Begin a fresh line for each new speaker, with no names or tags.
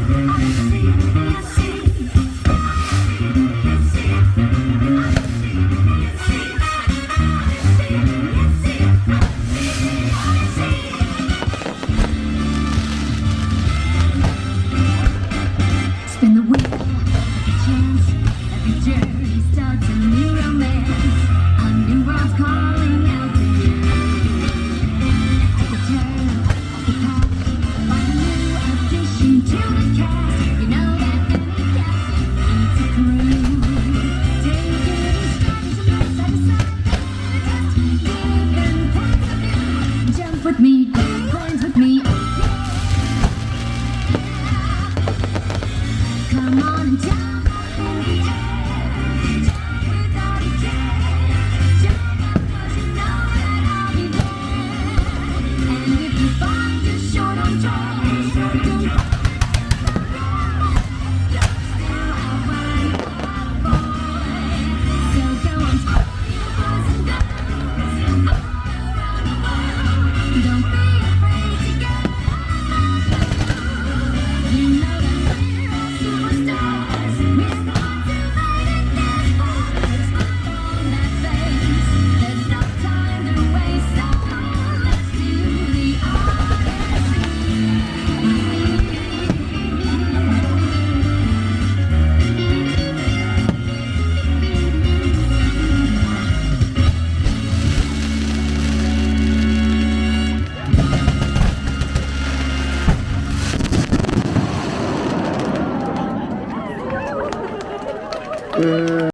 Spin the wheel, every chance, every journey starts a new romance. A new world's calling out to you. Take a turn off the path, find a new addition to the cast. You know that any casting needs a crew. Take it in strides and side to side, different points of view. Jump with me, coins with me. Come on and jump in the air, jump without a care, jump up 'cause you know that I'll be there. And if you find you're short on joy, don't still have one boy. So go on, boys and girls, all around the world. Don't be afraid to get you know that we're all superstars. We're motivated, there's force on that face. There's no time to waste, so let's do the
끝.